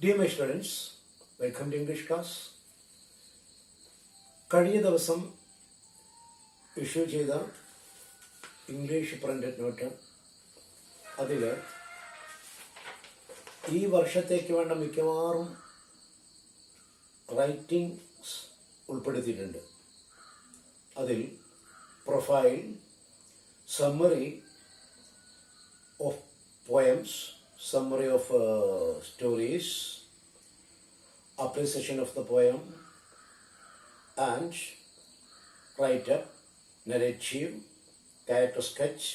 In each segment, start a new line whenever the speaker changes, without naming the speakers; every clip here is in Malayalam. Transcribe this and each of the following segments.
Dear my students, welcome to English class. കഴിഞ്ഞ ദിവസം ഇഷ്യൂ ചെയ്ത ഇംഗ്ലീഷ് പ്രിന്റഡ് നോട്ട് അതിൽ ഈ വർഷത്തേക്ക് വേണ്ട മിക്കവാറും റൈറ്റിംഗ്സ് ഉൾപ്പെടുത്തിയിട്ടുണ്ട്. അതിൽ profile, summary of poems, summary of stories, appreciation of the poem, and write-up, narrative, character sketch,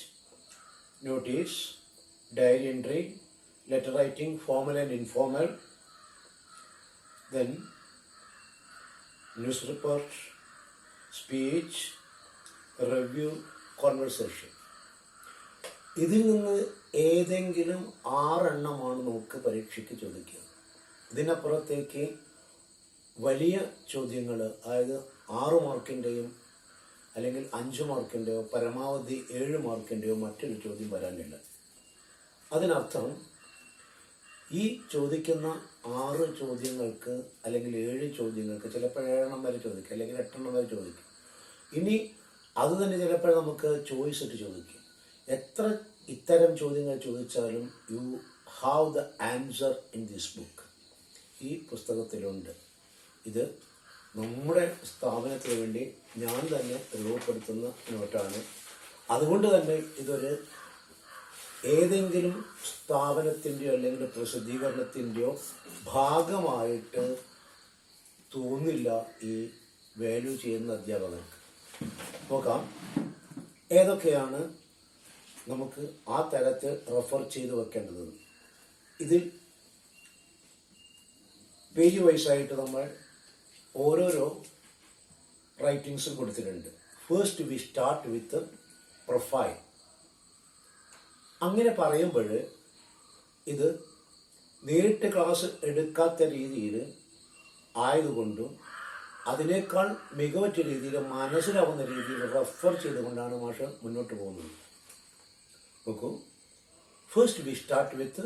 notice, diary entry, letter writing, formal and informal, then news report, speech, review, conversation. ഇതിൽ നിന്ന് ഏതെങ്കിലും 6 എണ്ണമാണ് നമുക്ക് പരീക്ഷയ്ക്ക് ചോദിക്കുക. ഇതിനപ്പുറത്തേക്ക് വലിയ ചോദ്യങ്ങൾ, അതായത് 6 മാർക്കിൻ്റെയും അല്ലെങ്കിൽ 5 മാർക്കിൻ്റെയോ പരമാവധി 7 മാർക്കിൻ്റെയോ മറ്റൊരു ചോദ്യം വരാനില്ല. അതിനർത്ഥം ഈ ചോദിക്കുന്ന 6 ചോദ്യങ്ങൾക്ക് അല്ലെങ്കിൽ 7 ചോദ്യങ്ങൾക്ക് ചിലപ്പോൾ 7 എണ്ണം വരെ ചോദിക്കും, അല്ലെങ്കിൽ 8 എണ്ണം വരെ ചോദിക്കും. ഇനി അത് തന്നെ ചിലപ്പോൾ നമുക്ക് ചോയ്സ് ഇട്ട് ചോദിക്കും. എത്ര ഇത്തരം ചോദ്യങ്ങൾ ചോദിച്ചാലും you have the answer in this book. ഈ പുസ്തകത്തിലുണ്ട്. ഇത് നമ്മുടെ സ്ഥാപനത്തിന് വേണ്ടി ഞാൻ തന്നെ രൂപപ്പെടുത്തുന്ന നോട്ടാണ്. അതുകൊണ്ട് തന്നെ ഇതൊരു ഏതെങ്കിലും സ്ഥാപനത്തിൻ്റെയോ അല്ലെങ്കിൽ പ്രസിദ്ധീകരണത്തിൻ്റെയോ ഭാഗമായിട്ട് തോന്നില്ല ഈ വാല്യൂ ചെയ്യുന്ന അധ്യാപകർക്ക്. നോക്കാം ഏതൊക്കെയാണ് നമുക്ക് ആ തരത്തിൽ റെഫർ ചെയ്ത് വെക്കേണ്ടത്. ഇതിൽ പേജ് വൈസായിട്ട് നമ്മൾ ഓരോരോ റൈറ്റിങ്സും കൊടുത്തിട്ടുണ്ട്. First we start with profile. അങ്ങനെ പറയുമ്പോൾ ഇത് നേരിട്ട് ക്ലാസ് എടുക്കാത്ത രീതിയിൽ ആയതുകൊണ്ടും അതിനേക്കാൾ മികവറ്റ രീതിയിൽ മനസ്സിലാവുന്ന രീതിയിൽ റെഫർ ചെയ്തുകൊണ്ടാണ് മാഷ് മുന്നോട്ട് പോകുന്നത്. നോക്കൂ, first we start with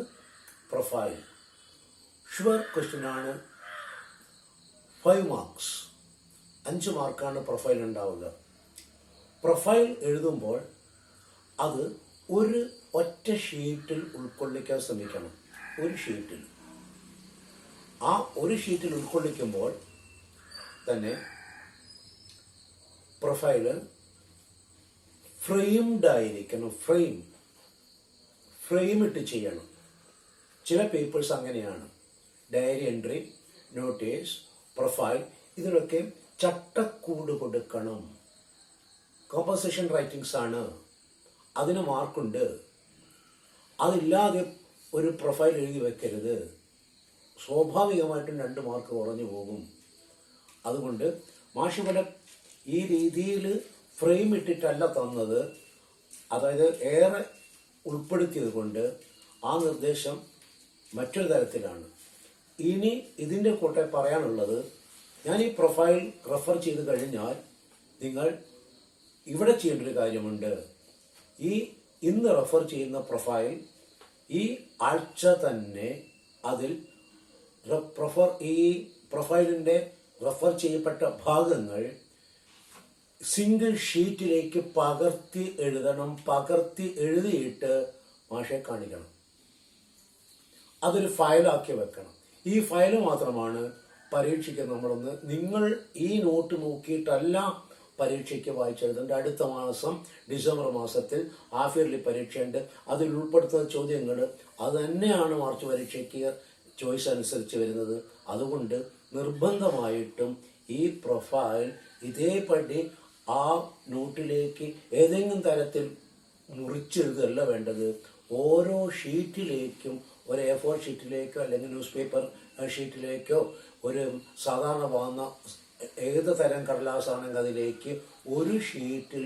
profile. Sure question ആണ്. 5 മാർക്സ്, 5 മാർക്കാണ് പ്രൊഫൈൽ ഉണ്ടാവുക. പ്രൊഫൈൽ എഴുതുമ്പോൾ അത് ഒരു ഒറ്റ ഷീറ്റിൽ ഉൾക്കൊള്ളിക്കാൻ ശ്രമിക്കണം. ഒരു ഷീറ്റിൽ. ആ ഒരു ഷീറ്റിൽ ഉൾക്കൊള്ളിക്കുമ്പോൾ തന്നെ പ്രൊഫൈല് ഫ്രെയിംഡ് ആയിരിക്കണം. ഫ്രെയിം ഇട്ട് ചെയ്യണം. ചില പേപ്പേഴ്സ് അങ്ങനെയാണ്. ഡയറി എൻട്രി, നോട്ടീസ്, പ്രൊഫൈൽ, ഇതിലൊക്കെ ചട്ടക്കൂട് കൊടുക്കണം. കോമ്പോസിഷൻ റൈറ്റിംഗ്സ് ആണ്, അതിന് മാർക്കുണ്ട്. അതില്ലാതെ ഒരു പ്രൊഫൈൽ എഴുതി വെക്കരുത്. സ്വാഭാവികമായിട്ടും 2 മാർക്ക് കുറഞ്ഞു പോകും. അതുകൊണ്ട് മാഷിവിടെ ഈ രീതിയിൽ ഫ്രെയിം ഇട്ടിട്ടല്ല തന്നത്. അതായത് ഏറെ ഉൾപ്പെടുത്തിയത് കൊണ്ട് ആ നിർദ്ദേശം മറ്റൊരു തരത്തിലാണ്. ഇനി ഇതിൻ്റെ കൂടെ പറയാനുള്ളത്, ഞാൻ ഈ പ്രൊഫൈൽ റെഫർ ചെയ്ത് കഴിഞ്ഞാൽ നിങ്ങൾ ഇവിടെ ചെയ്യേണ്ടൊരു കാര്യമുണ്ട്. ഇന്ന് റെഫർ ചെയ്യുന്ന പ്രൊഫൈൽ ഈ ആഴ്ച തന്നെ അതിൽ ഈ പ്രൊഫൈലിൻ്റെ റെഫർ ചെയ്യപ്പെട്ട ഭാഗങ്ങൾ സിംഗിൾ ഷീറ്റിലേക്ക് പകർത്തി എഴുതണം. പകർത്തി എഴുതിയിട്ട് മാഷെ കാണിക്കണം. അതൊരു ഫയലാക്കി വെക്കണം. ഈ ഫയൽ മാത്രമാണ് പരീക്ഷയ്ക്ക് നമ്മളൊന്ന്, നിങ്ങൾ ഈ നോട്ട് നോക്കിയിട്ടല്ല പരീക്ഷയ്ക്ക് വായിച്ചെഴുതേണ്ട. അടുത്ത മാസം ഡിസംബർ മാസത്തിൽ ഹാഫ് ഇയർലി പരീക്ഷയുണ്ട്. അതിൽ ഉൾപ്പെടുത്തുന്ന ചോദ്യങ്ങൾ അത് തന്നെയാണ് മാർച്ച് പരീക്ഷയ്ക്ക് ചോയ്സ് അനുസരിച്ച് വരുന്നത്. അതുകൊണ്ട് നിർബന്ധമായിട്ടും ഈ പ്രൊഫൈൽ ഇതേപടി ആ നോട്ടിലേക്ക് ഏതെങ്കിലും തരത്തിൽ മുറിച്ചെഴുതല്ല വേണ്ടത്. ഓരോ ഷീറ്റിലേക്കും, ഒരു A4 ഷീറ്റിലേക്കോ അല്ലെങ്കിൽ ന്യൂസ് പേപ്പർ ഷീറ്റിലേക്കോ, ഒരു സാധാരണ വാങ്ങുന്ന ഏത് തരം കടലാസാണെങ്കിൽ അതിലേക്ക് ഒരു ഷീറ്റിൽ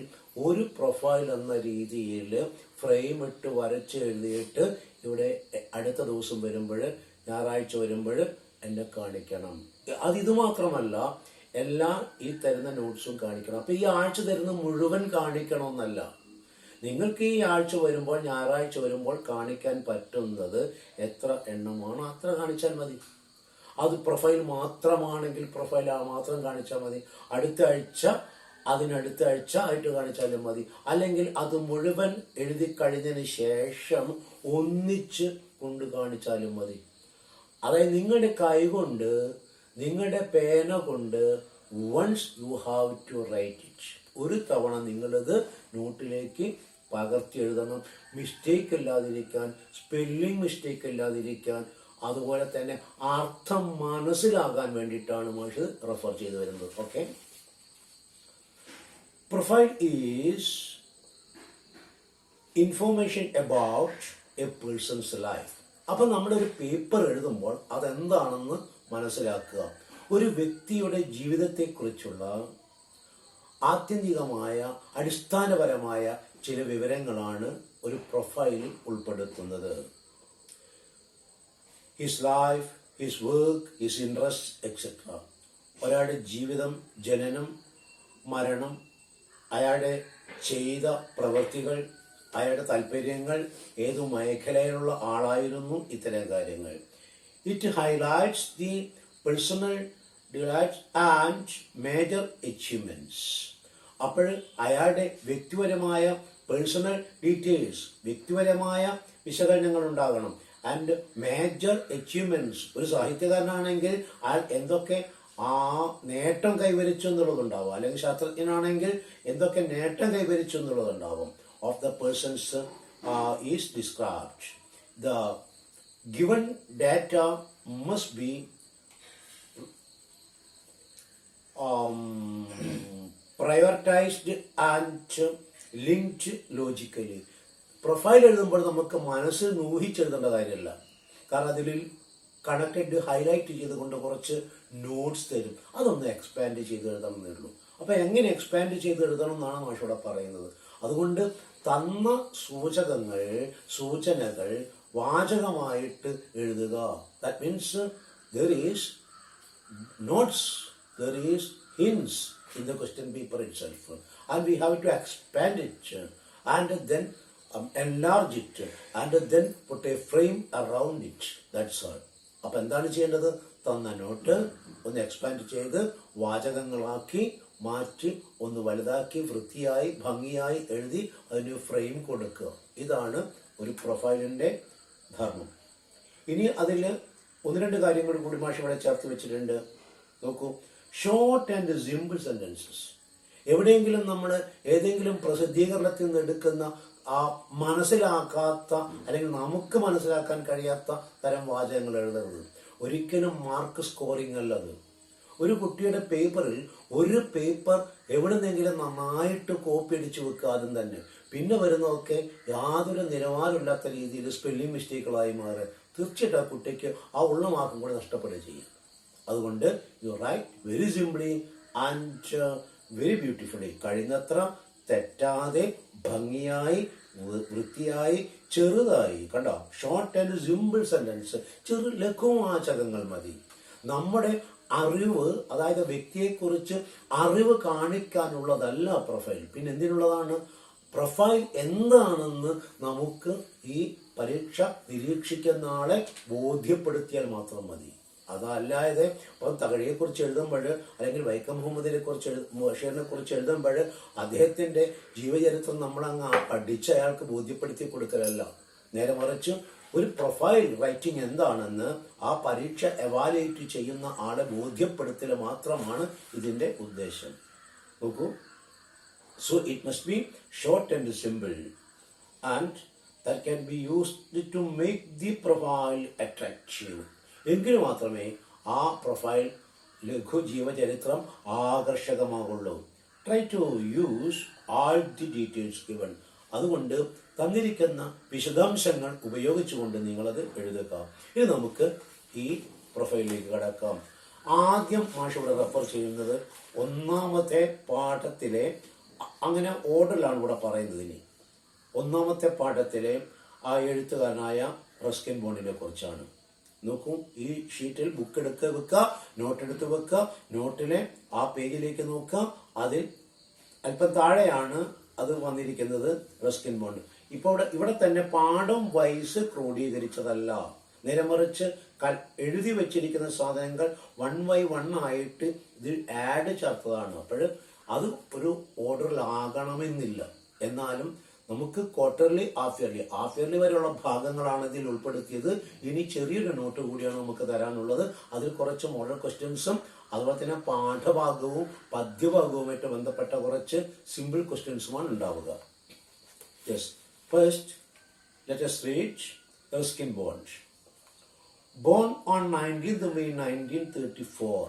ഒരു പ്രൊഫൈൽ എന്ന രീതിയിൽ ഫ്രെയിം ഇട്ട് വരച്ച് എഴുതിയിട്ട് ഇവിടെ അടുത്ത ദിവസം വരുമ്പോൾ, ഞായറാഴ്ച വരുമ്പോൾ എന്നെ കാണിക്കണം. ഇത് മാത്രമല്ല, എല്ലാ ഈ തരുന്ന നോട്ട്സും കാണിക്കണം. അപ്പോൾ ഈ ആഴ്ച തരുന്ന മുഴുവൻ കാണിക്കണമെന്നല്ല. നിങ്ങൾക്ക് ഈ ആഴ്ച വരുമ്പോൾ, ഞായറാഴ്ച വരുമ്പോൾ കാണിക്കാൻ പറ്റുന്നത് എത്ര എണ്ണമാണോ അത്ര കാണിച്ചാൽ മതി. അത് പ്രൊഫൈൽ മാത്രമാണെങ്കിൽ പ്രൊഫൈൽ മാത്രം കാണിച്ചാൽ മതി, അടുത്ത ആഴ്ച അതിനടുത്ത ആഴ്ച ആയിട്ട് കാണിച്ചാലും മതി. അല്ലെങ്കിൽ അത് മുഴുവൻ എഴുതി കഴിഞ്ഞതിന് ശേഷം ഒന്നിച്ച് കൊണ്ട് കാണിച്ചാലും മതി. അതായത് നിങ്ങളുടെ കൈകൊണ്ട്, നിങ്ങളുടെ പേന കൊണ്ട് once you have to write it, ഒരു തവണ നിങ്ങളത് നോട്ടിലേക്ക് പകർത്തി എഴുതണം. മിസ്റ്റേക്ക് ഇല്ലാതിരിക്കാൻ, സ്പെല്ലിംഗ് മിസ്റ്റേക്ക് ഇല്ലാതിരിക്കാൻ, അതുപോലെ തന്നെ അർത്ഥം മനസ്സിലാകാൻ വേണ്ടിയിട്ടാണ് മാഷ് റെഫർ ചെയ്തു വരുന്നത്. Okay, profile is information about a person's life. അപ്പൊ നമ്മളൊരു പേപ്പർ എഴുതുമ്പോൾ അതെന്താണെന്ന് മനസ്സിലാക്കുക. ഒരു വ്യക്തിയുടെ ജീവിതത്തെക്കുറിച്ചുള്ള ആത്യന്തികമായ അടിസ്ഥാനപരമായ ചില വിവരങ്ങളാണ് ഒരു പ്രൊഫൈലിൽ ഉൾപ്പെടുത്തുന്നത്. His life, his work, his interest etcetera. ഒരാളുടെ ജീവിതം, ജനനം, മരണം, അയാളുടെ ചെയ്ത പ്രവൃത്തികൾ, അയാളുടെ താല്പര്യങ്ങൾ, ഏതു മേഖലയിലുള്ള ആളായിരുന്നു, ഇത്തരം കാര്യങ്ങൾ. It highlights the personal delights and major achievements. അപ്പോൾ അയാളുടെ വ്യക്തിപരമായ പേഴ്സണൽ ഡീറ്റെയിൽസ്, വ്യക്തിപരമായ വിശകലനങ്ങൾ ഉണ്ടാകണം. ആൻഡ് മേജർ അച്ചീവ്മെന്റ്സ്, ഒരു സാഹിത്യകാരനാണെങ്കിൽ അയാൾ എന്തൊക്കെ നേട്ടം കൈവരിച്ചു എന്നുള്ളതുണ്ടാവും, അല്ലെങ്കിൽ ശാസ്ത്രജ്ഞനാണെങ്കിൽ എന്തൊക്കെ നേട്ടം കൈവരിച്ചു എന്നുള്ളതുണ്ടാവും. Of the persons is described. The given data must be prioritised and linked logically. Profile എഴുതുമ്പോൾ നമുക്ക് മനസ്സിൽ ഊഹിച്ചെഴുതേണ്ട കാര്യമല്ല. കാരണം അതിൽ കണക്റ്റഡ് ഹൈലൈറ്റ് ചെയ്തുകൊണ്ട് കുറച്ച് നോട്ട്സ് തരും, അതൊന്ന് എക്സ്പാൻഡ് ചെയ്ത് എഴുതണം എന്നേ ഉള്ളൂ. അപ്പൊ എങ്ങനെ എക്സ്പാൻഡ് ചെയ്ത് എഴുതണം എന്നാണ് മാഷോടെ പറയുന്നത്. അതുകൊണ്ട് തന്ന സൂചനകൾ വാചകമായിട്ട് എഴുതുക. That means there is notes, there is hints in the question paper itself, and we have to expand it and then enlarge it and then put a frame around it. That's all. അപ്പോൾ എന്താണ് ചെയ്യേണ്ടത്? തന്ന നോട്ട് ഒന്ന് എക്സ്പാൻഡ് ചെയ്ത് വാചകങ്ങളാക്കി മാറ്റി ഒന്ന് വലുതാക്കി വൃത്തിയായി ഭംഗിയായി എഴുതി അതിന് ഫ്രെയിം കൊടുക്കുക. ഇതാണ് ഒരു പ്രൊഫൈലിന്റെ ധർമ്മം. ഇനി അതിൽ ഒന്ന് രണ്ട് കാര്യങ്ങൾ കൂടി മാഷ് ഇവിടെ ചേർത്ത് വെച്ചിട്ടുണ്ട്. നോക്കൂ, ഷോർട്ട് ആൻഡ് സിമ്പിൾ സെന്റൻസസ്. എവിടെയെങ്കിലും നമ്മൾ ഏതെങ്കിലും പ്രസിദ്ധീകരണത്തിൽ നിന്ന് എടുക്കുന്ന മനസ്സിലാക്കാത്ത അല്ലെങ്കിൽ നമുക്ക് മനസ്സിലാക്കാൻ കഴിയാത്ത തരം വാചകങ്ങൾ എഴുതരുത്. ഒരിക്കലും മാർക്ക് സ്കോറിംഗ് അല്ലത്. ഒരു കുട്ടിയുടെ പേപ്പറിൽ ഒരു പേപ്പർ എവിടെന്നെങ്കിലും നന്നായിട്ട് കോപ്പി അടിച്ചു വെക്കുക ആദ്യം തന്നെ. പിന്നെ വരുന്നതൊക്കെ യാതൊരു നിലവാരമില്ലാത്ത രീതിയിൽ സ്പെല്ലിംഗ് മിസ്റ്റേക്കുകളായി മാറുക. തീർച്ചയായിട്ടും ആ കുട്ടിക്ക് ആ ഉള്ള മാർക്കും കൂടി നഷ്ടപ്പെടുകയും ചെയ്യും. അതുകൊണ്ട് you write very simply and very beautifully. കഴിയുന്നത്ര തെറ്റാതെ ഭംഗിയായി വൃത്തിയായി ചെറുതായി. കണ്ടോ, ഷോർട്ട് ആൻഡ് സിമ്പിൾ സെന്റൻസ്, ലഘുവാചകങ്ങൾ മതി. നമ്മുടെ അറിവ്, അതായത് വ്യക്തിയെക്കുറിച്ച് അറിവ് കാണിക്കാനുള്ളതല്ല പ്രൊഫൈൽ. പിന്നെ എന്തിനുള്ളതാണ്? പ്രൊഫൈൽ എന്താണെന്ന് നമുക്ക് ഈ പരീക്ഷ നിരീക്ഷിക്കുന്ന ആളെ ബോധ്യപ്പെടുത്തിയാൽ മാത്രം മതി. അതല്ലാതെ ഇപ്പം തകഴിയെക്കുറിച്ച് എഴുതുമ്പോൾ അല്ലെങ്കിൽ വൈക്കം മുഹമ്മദിനെ കുറിച്ച് ബഷീറിനെ കുറിച്ച് എഴുതുമ്പോൾ അദ്ദേഹത്തിന്റെ ജീവചരിത്രം നമ്മളങ്ങ് പഠിച്ച് അയാൾക്ക് ബോധ്യപ്പെടുത്തി കൊടുക്കലല്ല. നേരെ മറിച്ച് ഒരു പ്രൊഫൈൽ റൈറ്റിംഗ് എന്താണെന്ന് ആ പരീക്ഷ എവാലുവേറ്റ് ചെയ്യുന്ന ആളെ ബോധ്യപ്പെടുത്തൽ മാത്രമാണ് ഇതിന്റെ ഉദ്ദേശം. നോക്കൂ, so it must be short and simple and that can be used to make the profile attractive. എങ്കിൽ മാത്രമേ ആ പ്രൊഫൈൽ ലഘു ജീവചരിത്രം ആകർഷകമാകുള്ളൂ. Try to use all the details given. അതുകൊണ്ട് തന്നിരിക്കുന്ന വിശദാംശങ്ങൾ ഉപയോഗിച്ചുകൊണ്ട് നിങ്ങളത് എഴുതുക. ഇനി നമുക്ക് ഈ പ്രൊഫൈലിലേക്ക് കടക്കാം. ആദ്യം മാഷ് ഇവിടെ റെഫർ ചെയ്യുന്നത് ഒന്നാമത്തെ പാഠത്തിലെ, അങ്ങനെ ഓർഡറിലാണ് ഇവിടെ പറയുന്നത്. ഇനി ഒന്നാമത്തെ പാഠത്തിലെ ആ എഴുത്തുകാരനായ റസ്കിൻ ബോണ്ടിനെ കുറിച്ചാണ്. നോക്കൂ, ഈ ഷീറ്റിൽ ബുക്ക് എടുത്ത് വെക്കുക, നോട്ട് എടുത്ത് വെക്കുക, നോട്ടിലെ ആ പേജിലേക്ക് നോക്കുക. അതിൽ അല്പം താഴെയാണ് അത് വന്നിരിക്കുന്നത്, റസ്കിൻ ബോണ്ട്. ഇപ്പോൾ ഇവിടെ തന്നെ പാഠം വൈസ് ക്രോഡീകരിച്ചതല്ല. നേരെമറിച്ച് എഴുതി വെച്ചിരിക്കുന്ന സാധനങ്ങൾ 1 by 1 ആയിട്ട് ഇത് ആഡ് ചേർത്തതാണ്. അപ്പോൾ അത് ഒരു ഓർഡറിലാകണമെന്നില്ല. എന്നാലും നമുക്ക് ക്വാർട്ടർലി, ഹാഫ് ഇയർലി വരെയുള്ള ഭാഗങ്ങളാണ് ഇതിൽ ഉൾപ്പെടുത്തിയത്. ഇനി ചെറിയൊരു നോട്ട് കൂടിയാണ് നമുക്ക് തരാനുള്ളത്. അതിൽ കുറച്ച് മോഡൽ ക്വസ്റ്റ്യൻസും അതുപോലെ തന്നെ പാഠഭാഗവും പദ്യഭാഗവുമായിട്ട് ബന്ധപ്പെട്ട കുറച്ച് സിമ്പിൾ ക്വസ്റ്റ്യൻസുമാണ് ഉണ്ടാവുക. Yes, first let us read Erskine Bond. Born on 19th May 1934,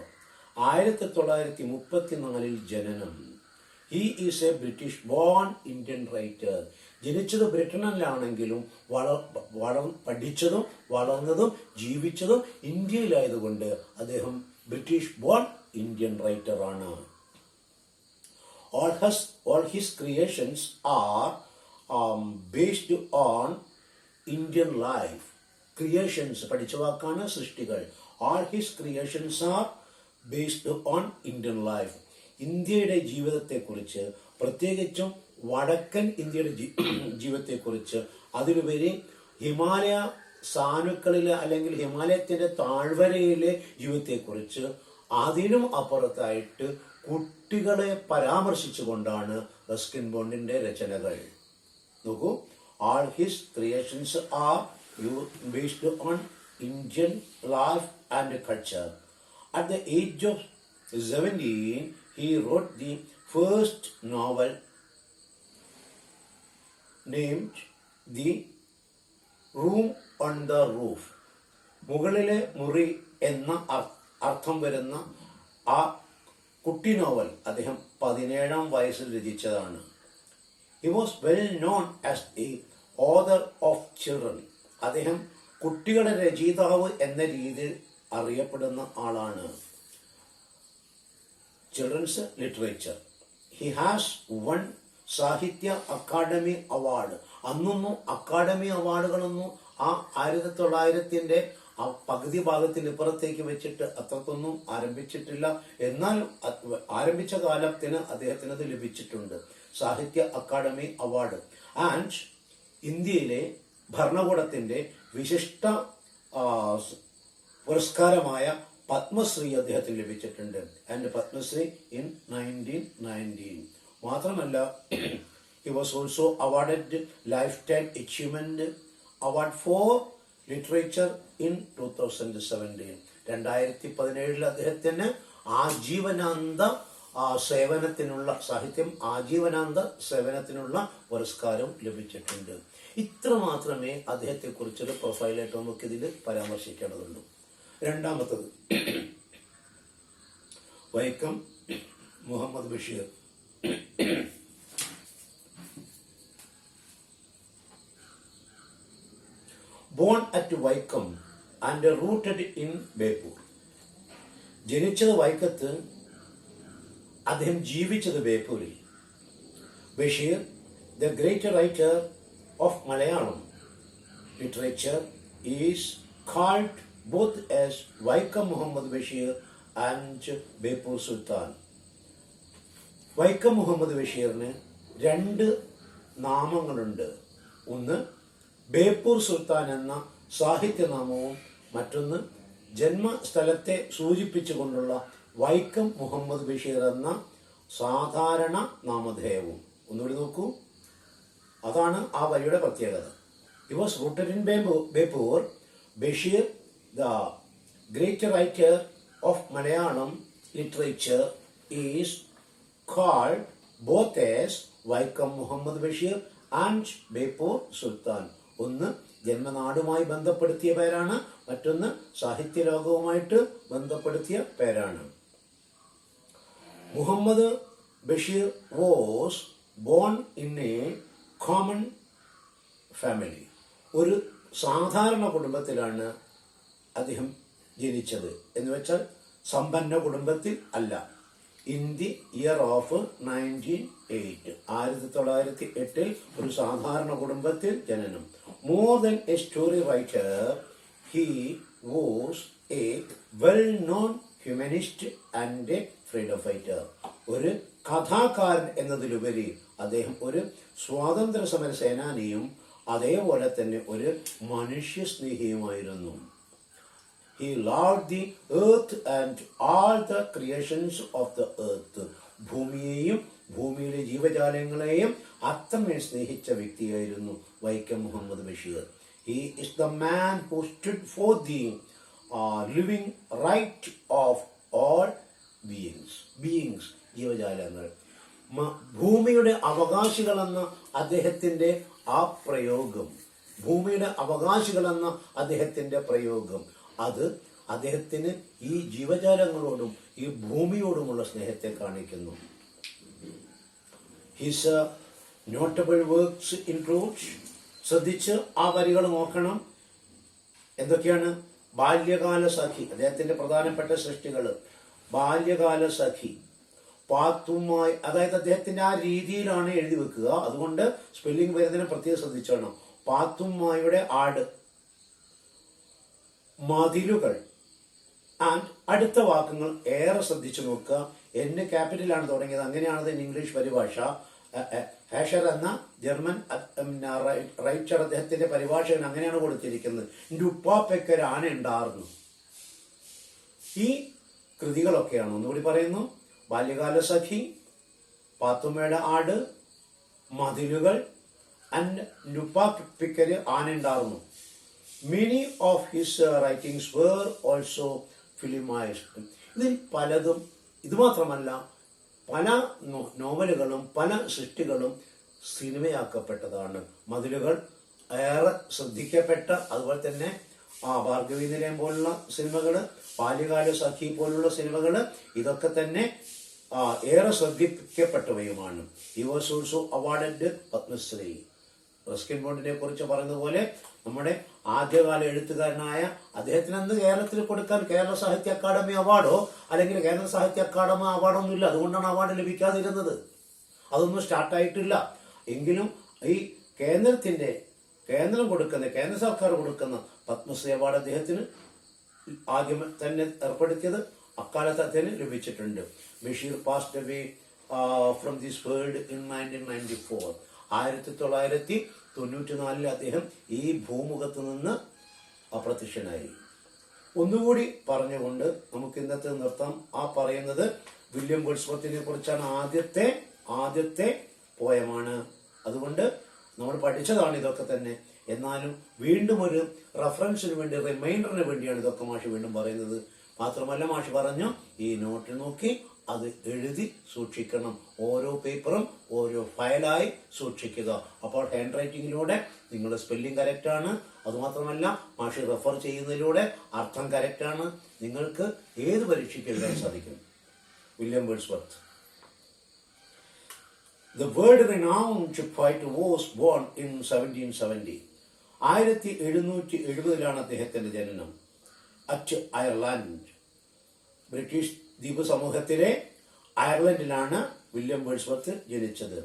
1934 ജനനം. He is a British born Indian writer. ജനിച്ചത് ബ്രിട്ടനിലാണെങ്കിലും പഠിച്ചതും വളർന്നതും ജീവിച്ചതും ഇന്ത്യയിലായതുകൊണ്ട് അദ്ദേഹം ബ്രിട്ടീഷ് ബോൺ ഇന്ത്യൻ റൈറ്റർ ആണ്. All his creations are based on Indian life. Creations പഠിച്ച വാക്കാണ്, സൃഷ്ടികൾ. All his creations are based on Indian life. ഇന്ത്യയുടെ ജീവിതത്തെക്കുറിച്ച്, പ്രത്യേകിച്ചും വടക്കൻ ഇന്ത്യയുടെ ജീവിതത്തെക്കുറിച്ച്, അതിലുപരി ഹിമാലയ സാനുക്കളിലെ അല്ലെങ്കിൽ ഹിമാലയത്തിന്റെ താഴ്വരയിലെ ജീവിതത്തെക്കുറിച്ച്, അതിനും അപ്പുറത്തായിട്ട് കുട്ടികളെ പരാമർശിച്ചുകൊണ്ടാണ് റസ്കിൻ ബോണ്ടിന്റെ രചനകൾ. നോക്കൂ, all his creations are based on Indian life and culture. At the age of 17, he wrote the first novel named The Room on the Roof. മുകളിലെ മുറി എന്ന അർത്ഥം വരുന്ന ആ കുട്ടി നോവൽ അദ്ദേഹം 17-ാം വയസ്സിൽ രചിച്ചതാണ്. He was well known as the author of children. അദ്ദേഹം കുട്ടികളുടെ രചയിതാവ് എന്ന രീതിയിൽ അറിയപ്പെടുന്ന ആളാണ്. Children's literature. He has one സാഹിത്യ അക്കാദമി അവാർഡ്. അന്നൊന്നും അക്കാദമി അവാർഡുകളൊന്നും ആ 1900-ന്റെ ആ പകുതി ഭാഗത്തിന് ഇപ്പുറത്തേക്ക് വെച്ചിട്ട് അത്രക്കൊന്നും ആരംഭിച്ചിട്ടില്ല. എന്നാൽ ആരംഭിച്ച കാലത്തിന് അദ്ദേഹത്തിന് അത് ലഭിച്ചിട്ടുണ്ട്, സാഹിത്യ അക്കാദമി അവാർഡ്. ആൻഡ് ഇന്ത്യയിലെ ഭരണകൂടത്തിന്റെ വിശിഷ്ട പുരസ്കാരമായ പത്മശ്രീ അദ്ദേഹത്തിന് ലഭിച്ചിട്ടുണ്ട്. And Padma Shri in 1919. മാത്രമല്ല, he was also awarded Lifetime Achievement Award for Literature in 2017. 2017 അദ്ദേഹത്തിന് ആജീവനാന്ത സേവനത്തിനുള്ള സാഹിത്യം ആജീവനാന്ത സേവനത്തിനുള്ള പുരസ്കാരം ലഭിച്ചിട്ടുണ്ട്. ഇത്ര മാത്രമേ അദ്ദേഹത്തെക്കുറിച്ചൊരു പ്രൊഫൈലായിട്ട് നമുക്ക് ഇതിൽ പരാമർശിക്കേണ്ടതുള്ളൂ. രണ്ടാമത്തത് Vaikom Muhammad Basheer. Born at Vaikam and rooted in Beypore. ജനിച്ചത് വൈക്കത്ത്, അദ്ദേഹം ജീവിച്ചത് ബേപ്പൂരിൽ. Basheer, the great writer of Malayalam literature, is called both as Vaikam Muhammad Bashir and Beypore Sultan. Vaikom Muhammad ബഷീറിന് 2 നാമങ്ങളുണ്ട്. ഒന്ന് ബേപ്പൂർ സുൽത്താൻ എന്ന സാഹിത്യനാമവും മറ്റൊന്ന് ജന്മസ്ഥലത്തെ സൂചിപ്പിച്ചുകൊണ്ടുള്ള വൈക്കം മുഹമ്മദ് ബഷീർ എന്ന സാധാരണ നാമധേയവും. ഒന്നുകൂടി നോക്കൂ, അതാണ് ആ വരിയുടെ പ്രത്യേകത. He was rooted in Bepur. Bashir, the great writer of Malayalam literature, is called both as Vaikam Muhammad Bashir and Bepur Sultan. ഒന്ന് ജന്മനാടുമായി ബന്ധപ്പെടുത്തിയ പേരാണ്, മറ്റൊന്ന് സാഹിത്യ ലോകവുമായിട്ട് ബന്ധപ്പെടുത്തിയ പേരാണ്. Muhammad Basheer was born in a common family. ഒരു സാധാരണ കുടുംബത്തിലാണ് അദ്ദേഹം ജനിച്ചത്. എന്ന് വെച്ചാൽ സമ്പന്ന കുടുംബത്തിൽ അല്ല. ഇൻ ദി ഇയർ ഓഫ് 1908, 1908 ഒരു സാധാരണ കുടുംബത്തിൽ ജനനം. More than A story writer, he was A well known humanist and A freedom fighter. ഒരു കഥാകാരൻ എന്നതിലുപരി അദ്ദേഹം ഒരു സ്വാതന്ത്ര്യ സമര സേനാനിയും അതേപോലെ തന്നെ ഒരു മനുഷ്യ സ്നേഹിയുമായിരുന്നു. He loved the earth and all the creations of the earth. ഭൂമിയെയും ഭൂമിയിലെ ജീവജാലങ്ങളെയും അത്രമേൽ സ്നേഹിച്ച വ്യക്തിയായിരുന്നു Vaikom Muhammad Basheer. He is the man who stood for the living right of all beings, ജീവജാലങ്ങൾ. ഭൂമിയുടെ അവകാശികളെന്ന അദ്ദേഹത്തിന്റെ ആ പ്രയോഗം, ഭൂമിയുടെ അവകാശികളെന്ന അദ്ദേഹത്തിന്റെ പ്രയോഗം, അത് അദ്ദേഹത്തിന് ഈ ജീവജാലങ്ങളോടും ഈ ഭൂമിയോടുമുള്ള സ്നേഹത്തെ കാണിക്കുന്നു. ഹിസ് നോട്ടബിൾ വർക്ക്സ് ഇൻക്ലൂഡ്സ്, ശ്രദ്ധിച്ച് ആ വരികൾ നോക്കണം, എന്തൊക്കെയാണ്? ബാല്യകാല സഖി, അദ്ദേഹത്തിന്റെ പ്രധാനപ്പെട്ട സൃഷ്ടികൾ. ബാല്യകാല സഖി, പാത്തുമായി, അതായത് അദ്ദേഹത്തിന്റെ ആ രീതിയിലാണ് എഴുതി വെക്കുക, അതുകൊണ്ട് സ്പെല്ലിംഗ് വരുന്നതിനെ പ്രത്യേകം ശ്രദ്ധിച്ചോണം. പാത്തുമ്മായുടെ ആട്, മതിലുകൾ. ആൻഡ് അടുത്ത വാക്കുകൾ ഏറെ ശ്രദ്ധിച്ചു നോക്കുക. എൻ ക്യാപിറ്റലാണ് തുടങ്ങിയത്, അങ്ങനെയാണത് ഇംഗ്ലീഷ് പരിഭാഷ. ഹേഷർ എന്ന ജർമ്മൻ റൈറ്റർ, അദ്ദേഹത്തിന്റെ പരിഭാഷകൻ അങ്ങനെയാണ് കൊടുത്തിരിക്കുന്നത്. എൻ്റെ ഉപ്പാപ്പയ്ക്കൊരു ആന ഉണ്ടായിരുന്നു. ഈ കൃതികളൊക്കെയാണ്, ഒന്നുകൂടി പറയുന്നു: ബാല്യകാല സഖി, പാത്തുമ്മയുടെ ആട്, മതിലുകൾ, ആൻഡ് ഉപ്പാപ്പയ്ക്കൊരു ആന ഉണ്ടായിരുന്നു. Many of his writings were also filmized. ഇതിൽ പലതും, ഇത് മാത്രമല്ല, പല നോവലുകളും പല സൃഷ്ടികളും സിനിമയാക്കപ്പെട്ടതാണ്. മതിലുകൾ ഏറെ ശ്രദ്ധിക്കപ്പെട്ട, അതുപോലെ തന്നെ ഭാർഗവീ നിലയം പോലുള്ള സിനിമകൾ, ബാല്യകാല സഖി പോലുള്ള സിനിമകൾ, ഇതൊക്കെ തന്നെ ഏറെ ശ്രദ്ധിക്കപ്പെട്ടവയുമാണ്. He was also awarded Padmashri. Ruskin ബോണ്ടിനെ കുറിച്ച് പറയുന്നത് പോലെ നമ്മുടെ ആദ്യകാല എഴുത്തുകാരനായ അദ്ദേഹത്തിന് അന്ന് കേരളത്തിൽ കൊടുക്കാൻ കേരള സാഹിത്യ അക്കാദമി അവാർഡോ അല്ലെങ്കിൽ കേരള സാഹിത്യ അക്കാദമി അവാർഡൊന്നും ഇല്ല. അതുകൊണ്ടാണ് അവാർഡ് ലഭിക്കാതിരുന്നത്. അതൊന്നും സ്റ്റാർട്ടായിട്ടില്ല. എങ്കിലും ഈ കേന്ദ്രം കൊടുക്കുന്ന, കേന്ദ്ര സർക്കാർ കൊടുക്കുന്ന പത്മശ്രീ അവാർഡ് അദ്ദേഹത്തിന് ആദ്യം തന്നെ ഏർപ്പെടുത്തിയത് അക്കാലത്ത് അദ്ദേഹത്തിന് ലഭിച്ചിട്ടുണ്ട്. Basheer passed away from this world in 1994. 1994 അദ്ദേഹം ഈ ഭൂമുഖത്ത് നിന്ന് അപ്രത്യക്ഷനായി. ഒന്നുകൂടി പറഞ്ഞുകൊണ്ട് നമുക്ക് ഇന്നത്തെ നിർത്താം. ആ പറയുന്നത് വില്യം വേർഡ്സ്വർത്തിനെ കുറിച്ചാണ്. ആദ്യത്തെ പോയമാണ്. അതുകൊണ്ട് നമ്മൾ പഠിച്ചതാണ് ഇതൊക്കെ തന്നെ. എന്നാലും വീണ്ടും ഒരു റെഫറൻസിന് വേണ്ടി, റിമൈൻഡറിന് വേണ്ടിയാണ് ഇതൊക്കെ മാഷ് വീണ്ടും പറയുന്നത്. മാത്രമല്ല, മാഷ് പറഞ്ഞു ഈ നോട്ട് നോക്കി അത് എഴുതി സൂക്ഷിക്കണം. ഓരോ പേപ്പറും ഓരോ ഫയലായി സൂക്ഷിക്കുക. അപ്പോൾ ഹാൻഡ് റൈറ്റിങ്ങിലൂടെ നിങ്ങളുടെ സ്പെല്ലിംഗ് കറക്റ്റാണ്. അതുമാത്രമല്ല, മാഷി റെഫർ ചെയ്യുന്നതിലൂടെ അർത്ഥം കറക്റ്റാണ്. നിങ്ങൾക്ക് ഏത് പരീക്ഷയ്ക്ക് എഴുതാൻ സാധിക്കും. William Wordsworth. The world renowned poet was born in 1770. 1770 അദ്ദേഹത്തിന്റെ ജനനം. അറ്റ് അയർലാൻഡ്, ബ്രിട്ടീഷ് ദ്വീപ് സമൂഹത്തിലെ അയർലൻഡിലാണ് വില്യം വേർഡ്സ്വർത്ത് ജനിച്ചത്.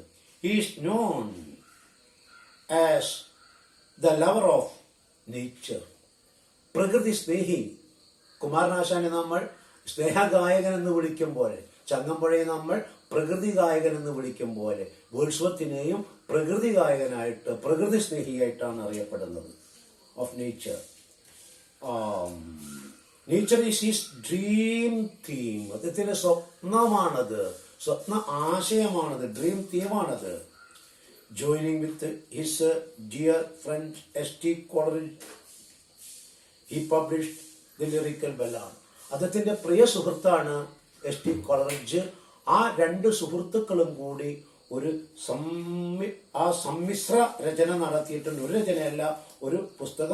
He is known as the lover of nature. പ്രകൃതി സ്നേഹി. കുമാരനാശാനെ നമ്മൾ സ്നേഹഗായകൻ എന്ന് വിളിക്കും പോലെ, ചങ്ങമ്പുഴയെ നമ്മൾ പ്രകൃതി ഗായകൻ എന്ന് വിളിക്കും പോലെ, വേർഡ്സ്വർത്തിനെയും പ്രകൃതി ഗായകനായിട്ട്, പ്രകൃതി സ്നേഹിയായിട്ടാണ് അറിയപ്പെടുന്നത്. Of nature. Nature is his dream theme. അദ്ദേഹത്തിന്റെ സ്വപ്നമാണത്, സ്വപ്ന ആശയമാണത്, ഡ്രീം തീമാണത്. Joining with his dear friend S.T. Coleridge, he published the lyrical ballad. അദ്ദേഹത്തിന്റെ പ്രിയ സുഹൃത്താണ് S.T. Coleridge. ആ രണ്ട് സുഹൃത്തുക്കളും കൂടി ഒരു സമ്മിശ്ര രചന നടത്തിയിട്ടുണ്ട്. ഒരു രചനയല്ല, ഒരു പുസ്തക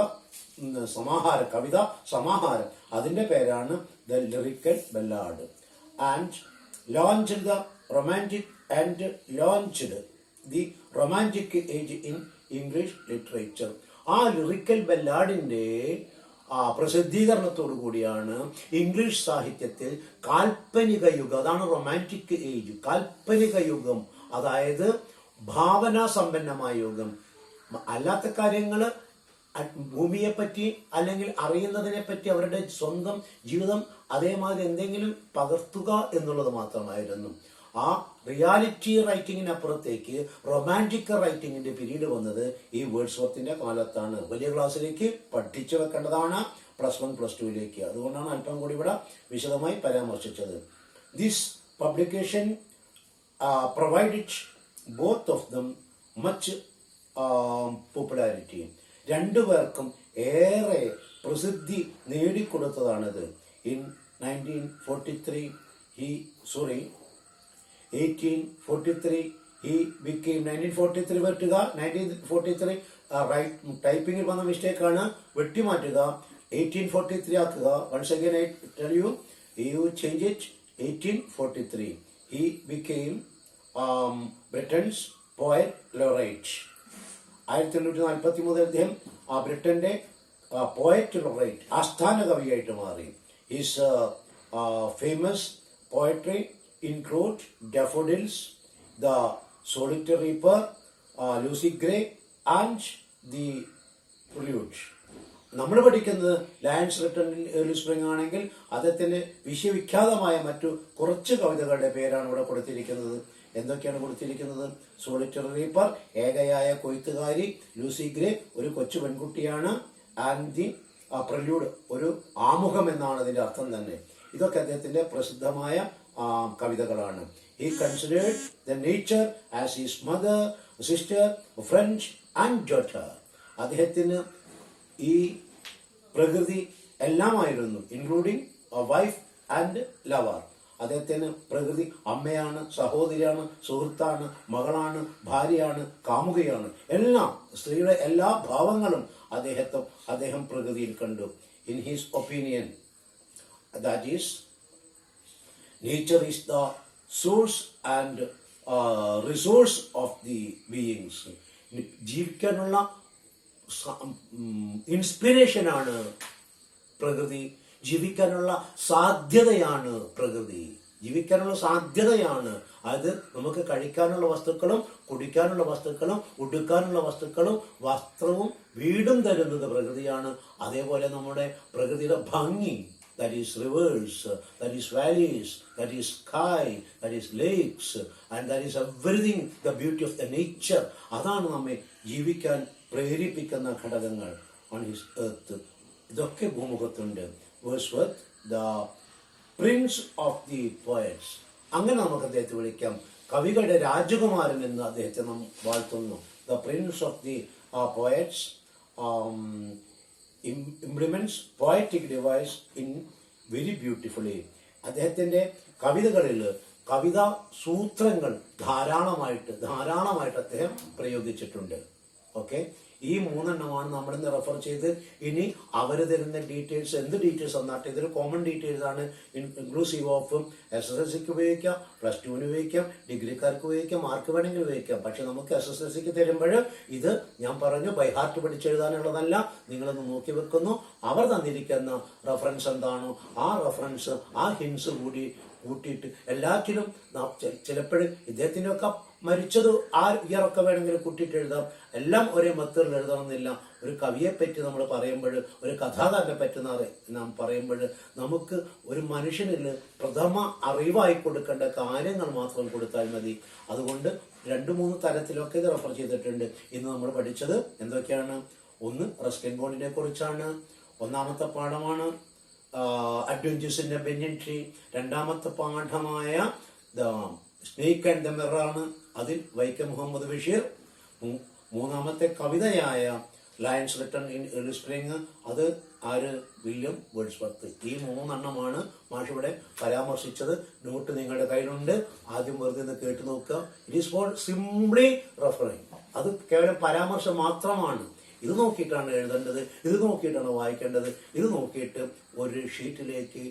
സമാഹാരം, കവിത സമാഹാരം. അതിന്റെ പേരാണ് the lyrical ballad. And launched the romantic age in English literature. ആ ലിറിക്കൽ ബല്ലാഡിന്റെ പ്രസിദ്ധീകരണത്തോടു കൂടിയാണ് ഇംഗ്ലീഷ് സാഹിത്യത്തിൽ കാൽപ്പനിക യുഗം, അതാണ് റൊമാൻറ്റിക് ഏജ്, കാൽപ്പനിക യുഗം, അതായത് ഭാവനാ സമ്പന്നമായ യുഗം. അല്ലാത്ത കാര്യങ്ങൾ, ഭൂമിയെപ്പറ്റി അല്ലെങ്കിൽ അറിയുന്നതിനെ പറ്റി അവരുടെ സ്വന്തം ജീവിതം അതേമാതിരി എന്തെങ്കിലും പകർത്തുക എന്നുള്ളത് മാത്രമായിരുന്നു. ആ റിയാലിറ്റി റൈറ്റിങ്ങിനപ്പുറത്തേക്ക് റൊമാൻറ്റിക് റൈറ്റിങ്ങിന്റെ പീരീഡ് വന്നത് ഈ വേർഡ്സ്വർത്തിന്റെ കാലത്താണ്. വലിയ ക്ലാസ്സിലേക്ക് പഠിച്ചു വെക്കേണ്ടതാണ്, +1 +2ലേക്ക്. അതുകൊണ്ടാണ് അല്പം കൂടി ഇവിടെ വിശദമായി പരാമർശിച്ചത്. This publication provided both of them much popularity. രണ്ടുപേർക്കും ഏറെ പ്രസിദ്ധി നേടിക്കൊടുത്തതാണിത്. ഇൻ 1843 he became 1943 വെട്ടുക 1943 ടൈപ്പിംഗിൽ വന്ന മിസ്റ്റേക്കാണ്, വെട്ടിമാറ്റുക 1843 ആക്കുക. once again I tell you, you change it. 1843 he became Britain's poet laureate. 1843 അദ്ദേഹം ബ്രിട്ടന്റെ പോയറ്റ് ലോറേറ്റ് ആസ്ഥാന കവിയായിട്ട് മാറി. His famous poetry include Daffodils, The Solitary Reaper, Lucy Gray and The Prelude. നമ്മൾ പഠിക്കുന്നത് lions written in early spring ആണെങ്കിൽ അദ്ദേഹത്തിന് വിശ്വവിഖ്യാതമായ മറ്റു കുറച്ച് കവിതകളുടെ പേരാണ് ഇവിടെ കൊടുത്തിരിക്കുന്നത്. എന്തൊക്കെയാണ് കൊടുത്തിരിക്കുന്നത്? സോളിറ്ററി റീപ്പർ, ഏകയായ കൊയ്ത്തുകാരി, ലൂസി ഗ്രേ ഒരു കൊച്ചു പെൺകുട്ടിയാണ്, ആൻഡ് ദി പ്രല്യൂഡ് ഒരു ആമുഖം എന്നാണ് അതിന്റെ അർത്ഥം തന്നെ. ഇതൊക്കെ അദ്ദേഹത്തിന്റെ പ്രസിദ്ധമായ കവിതകളാണ്. He considered the nature as his mother, sister, friend and daughter. അദ്ദേഹത്തിന് ഈ പ്രകൃതി എല്ലാമായിരുന്നു, ഇൻക്ലൂഡിങ് വൈഫ് ആൻഡ് ലവർ. അദ്ദേഹത്തിന് പ്രകൃതി അമ്മയാണ്, സഹോദരിയാണ്, സുഹൃത്താണ്, മകളാണ്, ഭാര്യയാണ്, കാമുകയാണ്, എല്ലാം സ്ത്രീയുടെ എല്ലാ ഭാവങ്ങളും അദ്ദേഹം പ്രകൃതിയിൽ കണ്ടു. In his opinion, that is, nature is the source and resource of the beings. ജീവിക്കാനുള്ള ഇൻസ്പിറേഷനാണ് പ്രകൃതി, ജീവിക്കാനുള്ള സാധ്യതയാണ് പ്രകൃതി, ജീവിക്കാനുള്ള സാധ്യതയാണ്. അത് നമുക്ക് കഴിക്കാനുള്ള വസ്തുക്കളും കുടിക്കാനുള്ള വസ്തുക്കളും ഉടുക്കാനുള്ള വസ്തുക്കളും വസ്ത്രവും വീടും തരുന്നത് പ്രകൃതിയാണ്. അതേപോലെ നമ്മുടെ പ്രകൃതിയുടെ ഭംഗി, that is rivers, that is valleys, that is sky, that is lakes, and that is everything, the beauty of the nature. അതാണ് നമ്മെ ജീവിക്കാൻ പ്രേരിപ്പിക്കുന്ന ഘടകങ്ങൾ on his earth. ഇതൊക്കെ ഭൂമുഖത്തുണ്ട്. Wordsworth, the prince of the poets. അങ്ങനെ നമുക്ക് അദ്ദേഹത്തെ വിളിക്കാം. കവികളുടെ രാജകുമാരൻ എന്ന് അദ്ദേഹത്തെ നാം വാഴ്ത്തുന്നു. The prince of the poets. Implements poetic device in very beautifully. അദ്ദേഹത്തിന്റെ കവിതകളിൽ കവിതാ സൂത്രങ്ങൾ ധാരാളമായിട്ട് അദ്ദേഹം പ്രയോഗിച്ചിട്ടുണ്ട്. ഓക്കെ, ഈ 3 എണ്ണമാണ് നമ്മളിന്ന് റെഫർ ചെയ്ത്. ഇനി അവർ തരുന്ന ഡീറ്റെയിൽസ്, എന്ത് ഡീറ്റെയിൽസ് എന്നാട്ടെ, ഇതൊരു കോമൺ ഡീറ്റെയിൽസ് ആണ്. ഇൻക്ലൂസീവ് ഓഫ് SSLCക്ക് ഉപയോഗിക്കാം, +2 ഉപയോഗിക്കാം, ഡിഗ്രിക്കാർക്ക് ഉപയോഗിക്കാം, ആർക്ക് വേണമെങ്കിൽ ഉപയോഗിക്കാം. പക്ഷെ നമുക്ക് SSLCക്ക് തരുമ്പോൾ ഇത് ഞാൻ പറഞ്ഞു ബൈ ഹാർട്ട് പഠിച്ചെഴുതാനുള്ളതല്ല, നിങ്ങളൊന്ന് നോക്കി വെക്കുന്നു. അവർ തന്നിരിക്കുന്ന റെഫറൻസ് എന്താണോ ആ റെഫറൻസ്, ആ ഹിൻസ് കൂട്ടിയിട്ട് എല്ലാറ്റിലും ചിലപ്പോഴും ഇദ്ദേഹത്തിൻ്റെ ഒക്കെ മരിച്ചത് ആ ഇയറൊക്കെ വേണമെങ്കിൽ കൂട്ടിയിട്ട് എഴുതാം. എല്ലാം ഒരേ മെത്തേഡിൽ എഴുതണമെന്നില്ല. ഒരു കവിയെ പറ്റി നമ്മൾ പറയുമ്പോൾ, ഒരു കഥാകാരനെ പറ്റി നാം പറയുമ്പോൾ നമുക്ക് ഒരു മനുഷ്യനിൽ പ്രഥമ അറിവായി കൊടുക്കേണ്ട കാര്യങ്ങൾ മാത്രം കൊടുത്താൽ മതി. അതുകൊണ്ട് 2-3 തരത്തിലൊക്കെ ഇത് റെഫർ ചെയ്തിട്ടുണ്ട്. ഇന്ന് നമ്മൾ പഠിച്ചത് എന്തൊക്കെയാണ്? ഒന്ന് റസ്കിൻ ബോണ്ടിനെ കുറിച്ചാണ്, ഒന്നാമത്തെ പാഠമാണ് adventures in a banyan tree. രണ്ടാമത്തെ പാഠമായ the snake and the mirror ആണ്, അതിൽ വൈക്കം മുഹമ്മദ് ബഷീർ. മൂന്നാമത്തെ കവിതയായ lines written in early spring, അത് ആര്? William Wordsworth. ഈ 3 എണ്ണമാണ് മാഷ് ഇവിടെ പരാമർശിച്ചത്. നോട്ട് നിങ്ങളുടെ കയ്യിലുണ്ട്, ആദ്യം വെറുതെ ഒന്ന് കേട്ടു നോക്കുക. It is for simply referring. അത് കേവലം പരാമർശം മാത്രമാണ്. ഇത് നോക്കിയിട്ടാണ് എഴുതേണ്ടത്, ഇത് നോക്കിയിട്ടാണ് വായിക്കേണ്ടത്. ഇത് നോക്കിയിട്ട് ഒരു ഷീറ്റിലേക്ക്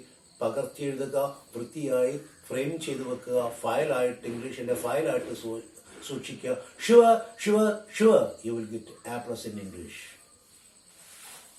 പകർത്തി എഴുതുക, വൃത്തിയായി ഫ്രെയിം ചെയ്ത് വെക്കുക, ഫയലായിട്ട്, ഇംഗ്ലീഷിന്റെ ഫയലായിട്ട് സൂക്ഷിക്കുക. Sure you will get A+ in English.